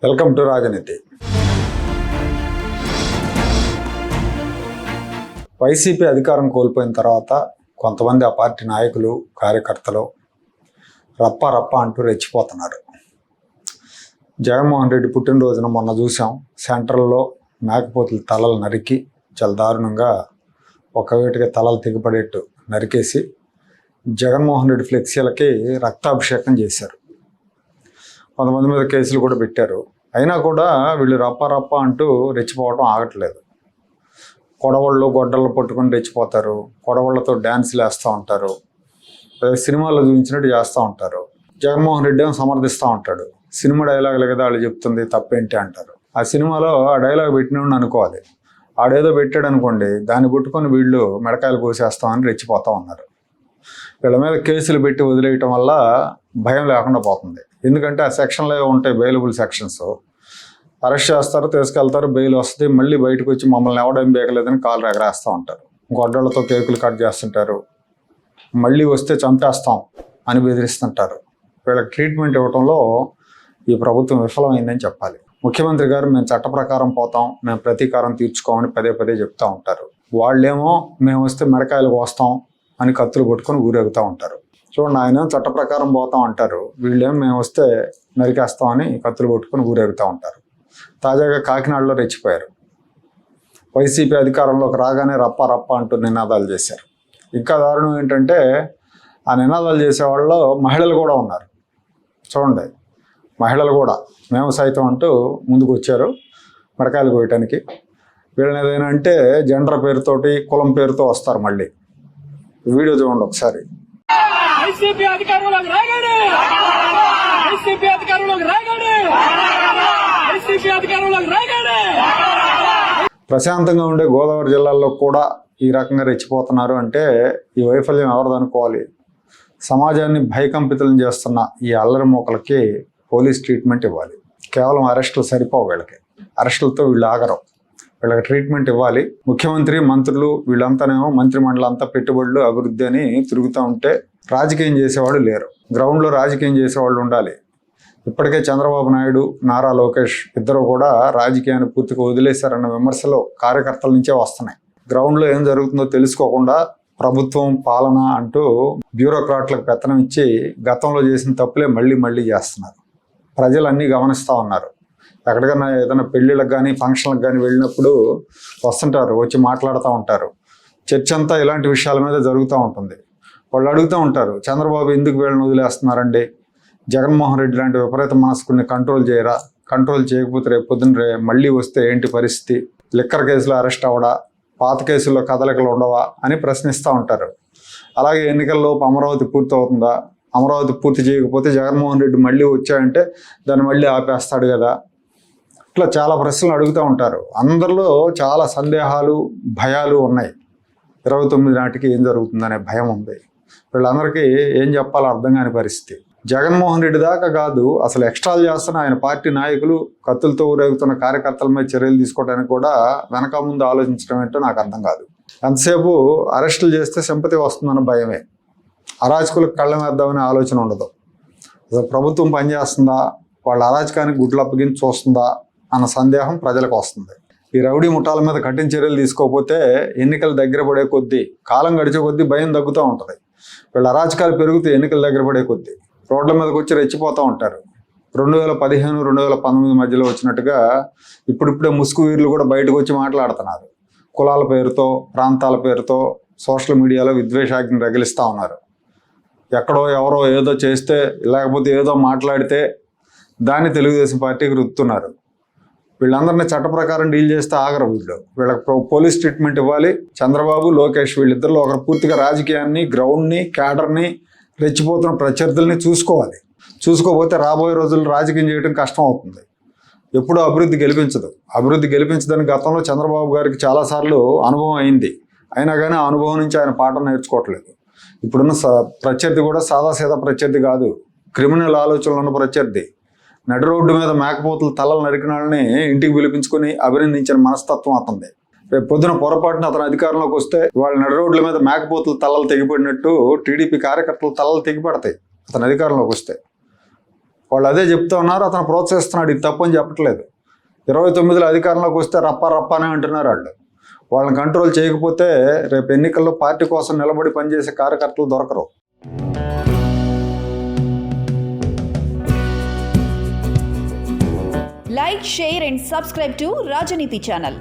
Welcome to రాజనీతి. YCP అధికారం కోల్పోయిన తర్వాత కొంతమంది ఆ పార్టీ నాయకులు కార్యకర్తలు రప్ప అంటూ రెచ్చిపోతున్నారు. జగన్మోహన్ రెడ్డి పుట్టినరోజున మొన్న చూసాం, సెంట్రల్లో మేకపోతుల తలలు నరికి చాలా దారుణంగా ఒకవేటిగా తలలు తెగిపడేట్టు నరికేసి జగన్మోహన్ రెడ్డి ఫ్లెక్సీలకి రక్తాభిషేకం చేశారు. కొంతమంది మీద కేసులు కూడా పెట్టారు. అయినా కూడా వీళ్ళు రప్ప అంటూ రెచ్చిపోవడం ఆగట్లేదు. కొడవళ్ళు గొడ్డళ్ళు పట్టుకొని రెచ్చిపోతారు, కొడవళ్ళతో డ్యాన్సులు వేస్తూ ఉంటారు, సినిమాల్లో చూపించినట్టు చేస్తూ ఉంటారు. జగన్మోహన్ రెడ్డి ఏమో సమర్థిస్తూ ఉంటాడు. సినిమా డైలాగులు కదా వాళ్ళు చెప్తుంది, తప్పేంటి అంటారు. ఆ సినిమాలో ఆ డైలాగ్ పెట్టినోడిని అనుకోవాలి, ఆడేదో పెట్టాడు అనుకోండి, దాన్ని పుట్టుకొని వీళ్ళు మెడకాయలు కోసేస్తామని రెచ్చిపోతూ ఉన్నారు. వీళ్ళ మీద కేసులు పెట్టి వదిలేయటం వల్ల భయం లేకుండా పోతుంది. ఎందుకంటే ఆ సెక్షన్లో ఉంటాయి బెయిలబుల్ సెక్షన్స్. అరెస్ట్ చేస్తారు, తీసుకెళ్తారు, బెయిల్ వస్తుంది, మళ్ళీ బయటకు వచ్చి మమ్మల్ని ఎవడేం బేకలేదని కాళ్ళు ఎగరేస్తూ ఉంటారు, గొడ్డలతో కేకులు కట్ చేస్తుంటారు, మళ్ళీ వస్తే చంపేస్తాం అని బెదిరిస్తుంటారు. వీళ్ళకి ట్రీట్మెంట్ ఇవ్వడంలో ఈ ప్రభుత్వం విఫలమైందని చెప్పాలి. ముఖ్యమంత్రి గారు మేము చట్ట ప్రకారం పోతాం, మేము ప్రతీకారం తీర్చుకోమని పదే చెప్తూ ఉంటారు. వాళ్ళేమో మేము వస్తే మెడకాయలు కోస్తాం అని కత్తులు కొట్టుకొని ఊరేగుతూ ఉంటారు. చూడండి, ఆయన చట్ట ప్రకారం పోతాం అంటారు, వీళ్ళేమో మేము వస్తే నరికేస్తామని కత్తులు కొట్టుకొని ఊరేగుతూ ఉంటారు. తాజాగా కాకినాడలో రెచ్చిపోయారు. వైసీపీ అధికారంలోకి రాగానే రప్ప అంటూ నినాదాలు చేశారు. ఇంకా దారుణం ఏంటంటే ఆ నినాదాలు చేసేవాళ్ళలో మహిళలు కూడా ఉన్నారు. చూడండి, మహిళలు కూడా మేము సైతం అంటూ ముందుకు వచ్చారు మెడకాయలు కోయటానికి. వీళ్ళని ఏదైనా అంటే జెండర్ పేరుతోటి కులం పేరుతో వస్తారు. మళ్ళీ వీడియో చూడండి ఒకసారి. ప్రశాంతంగా ఉండే గోదావరి జిల్లాల్లో కూడా ఈ రకంగా రెచ్చిపోతున్నారు అంటే ఈ వైఫల్యం ఎవరిది అనుకోవాలి? సమాజాన్ని భయకంపితులను చేస్తున్న ఈ అల్లరి మూకలకి పోలీస్ ట్రీట్మెంట్ ఇవ్వాలి. కేవలం అరెస్టులు సరిపోవు, వీళ్ళకి అరెస్టులతో వీళ్ళు ఆగరు, వీళ్ళకి ట్రీట్మెంట్ ఇవ్వాలి. ముఖ్యమంత్రి మంత్రులు వీళ్ళంతానేమో మంత్రిమండలి అంతా పెట్టుబడులు అభివృద్ధి అని తిరుగుతూ ఉంటే రాజకీయం చేసేవాడు లేరు. గ్రౌండ్లో రాజకీయం చేసేవాళ్ళు ఉండాలి. ఇప్పటికే చంద్రబాబు నాయుడు, నారా లోకేష్ ఇద్దరు కూడా రాజకీయాన్ని పూర్తిగా వదిలేశారన్న విమర్శలు కార్యకర్తల నుంచే వస్తున్నాయి. గ్రౌండ్లో ఏం జరుగుతుందో తెలుసుకోకుండా ప్రభుత్వం పాలన అంటూ బ్యూరోక్రాట్లకు పెత్తనం ఇచ్చి గతంలో చేసిన తప్పులే మళ్ళీ చేస్తున్నారు. ప్రజలు అన్నీ గమనిస్తూ ఉన్నారు. ఎక్కడికైనా ఏదైనా పెళ్ళిళ్ళకి కానీ ఫంక్షన్లకు కానీ వెళ్ళినప్పుడు వస్తుంటారు, వచ్చి మాట్లాడుతూ ఉంటారు. చర్చ అంతా ఇలాంటి విషయాల మీద జరుగుతూ ఉంటుంది. వాళ్ళు అడుగుతూ ఉంటారు, చంద్రబాబు ఎందుకు వీళ్ళని వదిలేస్తున్నారండి, జగన్మోహన్ రెడ్డి లాంటి విపరీత మనస్కుని కంట్రోల్ చేయరా, కంట్రోల్ చేయకపోతే రేపు పొద్దున్న మళ్ళీ వస్తే ఏంటి పరిస్థితి, లిక్కర్ కేసులో అరెస్ట్ అవ్వడా, పాత కేసుల్లో కదలికలు ఉండవా అని ప్రశ్నిస్తూ ఉంటారు. అలాగే ఎన్నికల్లోపు అమరావతి పూర్తి అవుతుందా, అమరావతి పూర్తి చేయకపోతే జగన్మోహన్ రెడ్డి మళ్ళీ వచ్చాయంటే దాన్ని మళ్ళీ ఆపేస్తాడు కదా, ఇట్లా చాలా ప్రశ్నలు అడుగుతూ ఉంటారు. అందరిలో చాలా సందేహాలు భయాలు ఉన్నాయి. 29 నాటికి ఏం జరుగుతుందనే భయం ఉంది. వీళ్ళందరికీ ఏం చెప్పాలో అర్థం కాని పరిస్థితి. జగన్మోహన్ రెడ్డి దాకా కాదు, అసలు ఎక్స్ట్రాలు చేస్తున్న ఆయన పార్టీ నాయకులు, కత్తులతో ఊరేగుతున్న కార్యకర్తల మీద చర్యలు తీసుకోవడానికి కూడా వెనక ముందు ఆలోచించడం ఏంటో నాకు అర్థం కాదు. ఎంతసేపు అరెస్టులు చేస్తే సింపతి వస్తుందన్న భయమే, అరాచకులకు కళ్ళం వేద్దామనే ఆలోచన ఉండదు. అసలు ప్రభుత్వం పనిచేస్తుందా, వాళ్ళ అరాచకానికి గుడ్లు అప్పగించి చూస్తుందా అన్న సందేహం ప్రజలకు వస్తుంది. ఈ రౌడీ ముఠాల మీద కఠిన చర్యలు తీసుకోకపోతే ఎన్నికలు దగ్గర పడే కొద్దీ, కాలం గడిచే కొద్దీ భయం తగ్గుతూ ఉంటుంది. వీళ్ళ అరాచకాలు పెరుగుతూ ఎన్నికల దగ్గర పడే కొద్దీ రోడ్ల మీదకి వచ్చి రెచ్చిపోతూ ఉంటారు. 2015, 2019 మధ్యలో వచ్చినట్టుగా ఇప్పుడిప్పుడే ముసుగు వీరులు కూడా బయటకు వచ్చి మాట్లాడుతున్నారు. కులాల పేరుతో, ప్రాంతాల పేరుతో సోషల్ మీడియాలో విద్వేషాగ్ని రగిలిస్తూ ఉన్నారు. ఎక్కడో ఎవరో ఏదో చేస్తే, లేకపోతే ఏదో మాట్లాడితే దాన్ని తెలుగుదేశం పార్టీకి రుద్దుతున్నారు. వీళ్ళందరినీ చట్ట ప్రకారం డీల్ చేస్తే ఆగరు వీళ్ళు. వీళ్ళకి పోలీస్ ట్రీట్మెంట్ ఇవ్వాలి. చంద్రబాబు, లోకేష్ వీళ్ళిద్దరిలో ఒకరు పూర్తిగా రాజకీయాన్ని, గ్రౌండ్ని, క్యాడర్ని, రెచ్చిపోతున్న ప్రత్యర్థుల్ని చూసుకోవాలి. చూసుకోకపోతే రాబోయే రోజుల్లో రాజకీయం చేయడం కష్టం అవుతుంది. ఎప్పుడూ అభివృద్ధి గెలిపించదు. అభివృద్ధి గెలిపించదని గతంలో చంద్రబాబు గారికి చాలాసార్లు అనుభవం అయింది. అయినా కానీ ఆ అనుభవం నుంచి ఆయన పాఠం నేర్చుకోవట్లేదు. ఇప్పుడున్న ప్రత్యర్థి కూడా సాదాసీదా ప్రత్యర్థి కాదు, క్రిమినల్ ఆలోచనలు ఉన్న ప్రత్యర్థి. నడి రోడ్డు మీద మేకపోతుల తలలు నరికిన వాళ్ళని ఇంటికి పిలిపించుకొని అభినందించిన మనస్తత్వం అతనిది. రేపు పొద్దున పొరపాటున అతను అధికారంలోకి వస్తే వాళ్ళ నడి రోడ్ల మీద మేకపోతుల తలలు తెగిపడినట్టు టీడీపీ కార్యకర్తల తలలు తెగిపడతాయి అతను అధికారంలోకి వస్తే. వాళ్ళు అదే చెప్తూ ఉన్నారు, అతను ప్రోత్సహిస్తున్నాడు, ఇది తప్పు అని చెప్పట్లేదు. 29లో అధికారంలోకి వస్తే రప్పానే అంటున్నారు వాళ్ళు. వాళ్ళని కంట్రోల్ చేయకపోతే రేపు ఎన్నికల్లో పార్టీ కోసం నిలబడి పనిచేసే కార్యకర్తలు దొరకరు. Like, share and subscribe to Rajaniti channel.